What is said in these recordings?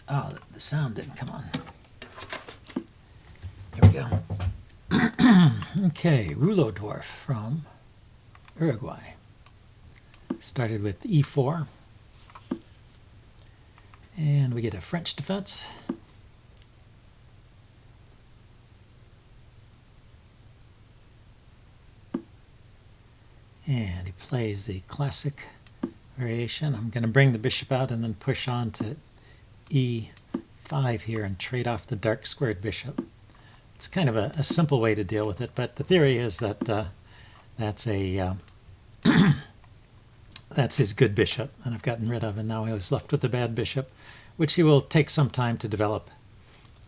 Oh, the sound didn't come on. There we go. Okay, Rouleau Dwarf from Uruguay. Started with e4. And we get a French defense. And he plays the classic variation. I'm going to bring the bishop out and then push on to e5 here and trade off the dark squared bishop. It's kind of a simple way to deal with it, but the theory is that that's his good bishop, and I've gotten rid of, and now he was left with the bad bishop, which he will take some time to develop.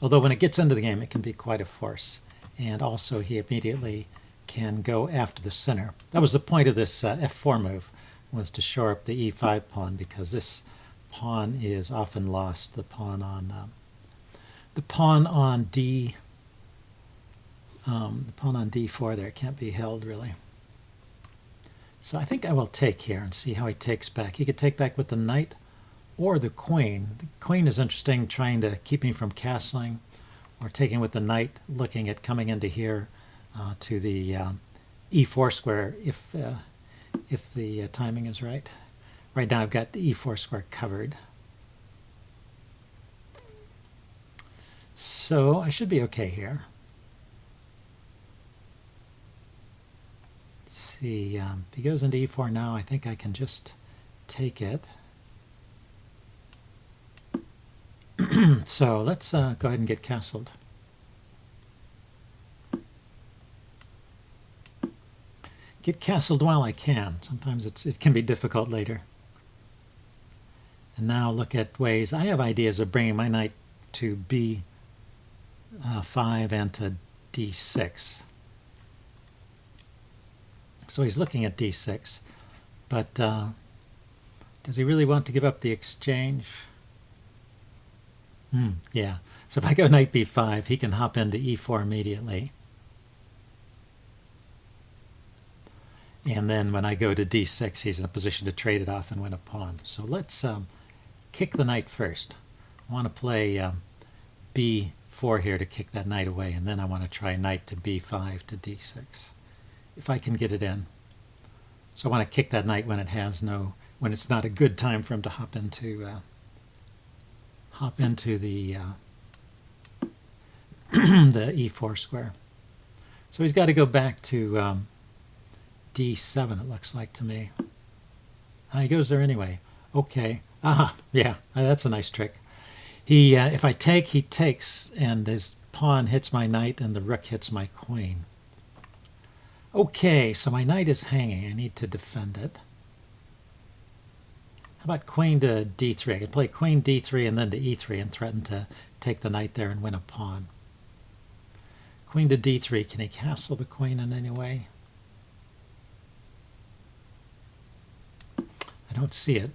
Although when it gets into the game, it can be quite a force. And also he immediately can go after the center. That was the point of this f4 move, was to shore up the e5 pawn, because this pawn is often lost. The pawn on d4 there can't be held really. So I think I will take here and see how he takes back. He could take back with the knight or the queen. The queen is interesting, trying to keep me from castling, or taking with the knight, looking at coming into here to the e4 square if the timing is right. Right now I've got the e4 square covered. So I should be okay here. Let's see, if he goes into e4 now, I think I can just take it. So let's go ahead and get castled. Get castled while I can. Sometimes it can be difficult later. And now look at ways. I have ideas of bringing my knight to b5 and to d6. So he's looking at d6, but does he really want to give up the exchange? Yeah. So if I go knight b5, he can hop into e4 immediately. And then when I go to d6, he's in a position to trade it off and win a pawn. So let's kick the knight first. I want to play b4 here to kick that knight away, and then I want to try knight to b5 to d6, if I can get it in. So I want to kick that knight when when it's not a good time for him to hop into the the e4 square. So he's got to go back to d7, it looks like to me. He goes there anyway. Okay. Aha, yeah, that's a nice trick. If I take, he takes, and his pawn hits my knight and the rook hits my queen. Okay, so my knight is hanging. I need to defend it. How about queen to d3? I could play queen d3 and then to e3 and threaten to take the knight there and win a pawn. Queen to d3. Can he castle the queen in any way? I don't see it.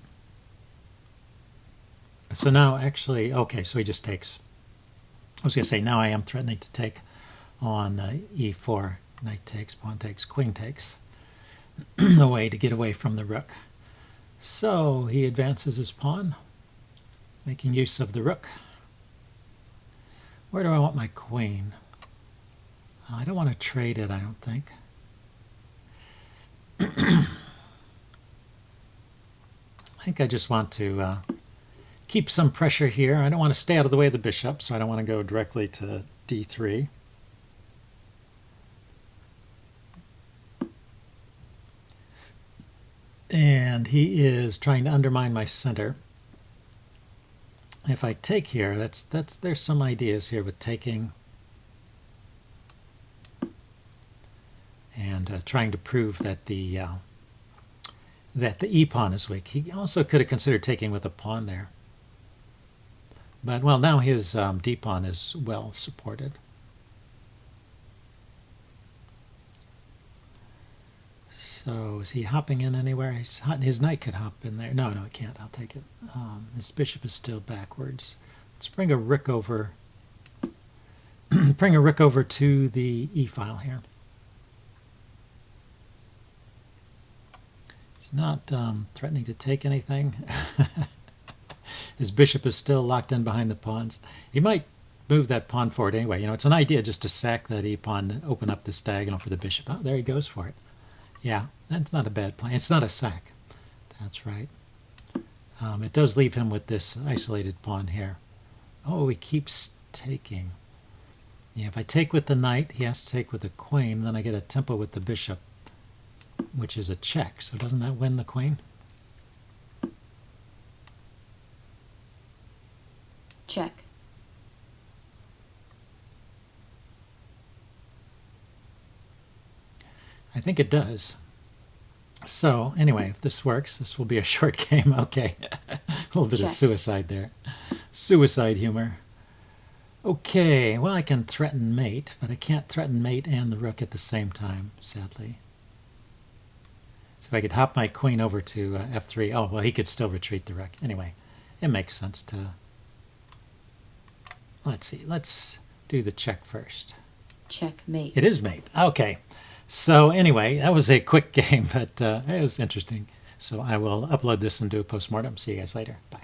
So now actually, okay, so he just takes. I was going to say, now I am threatening to take on e4. Knight takes, pawn takes, queen takes. A way to get away from the rook. So he advances his pawn, making use of the rook. Where do I want my queen? I don't want to trade it, I don't think. I think I just want to keep some pressure here. I don't want to stay out of the way of the bishop, so I don't want to go directly to d3. And he is trying to undermine my center. If I take here, there's some ideas here with taking and trying to prove that the e pawn is weak. He also could have considered taking with a pawn there, but well, now his d pawn is well supported. So is he hopping in anywhere? His knight could hop in there. No, it can't. I'll take it. His bishop is still backwards. Let's bring a rook over. Bring a rook over to the e file here. He's not threatening to take anything. His bishop is still locked in behind the pawns. He might move that pawn forward anyway. You know, it's an idea just to sack that e-pawn and open up this diagonal for the bishop. Oh, there he goes for it. Yeah, that's not a bad plan. It's not a sack. That's right. It does leave him with this isolated pawn here. Oh, he keeps taking. Yeah, if I take with the knight, he has to take with the queen. Then I get a tempo with the bishop, which is a check. So doesn't that win the queen? Check. I think it does. So anyway, if this works, this will be a short game. Okay, a little bit of suicide there. Suicide humor. Okay, well, I can threaten mate, but I can't threaten mate and the rook at the same time, sadly. So if I could hop my queen over to f3, oh, well, he could still retreat the rook. Anyway, it makes sense to... Let's see, let's do the check first. Checkmate. It is mate. Okay. So anyway, that was a quick game, but it was interesting. So I will upload this and do a postmortem. See you guys later. Bye.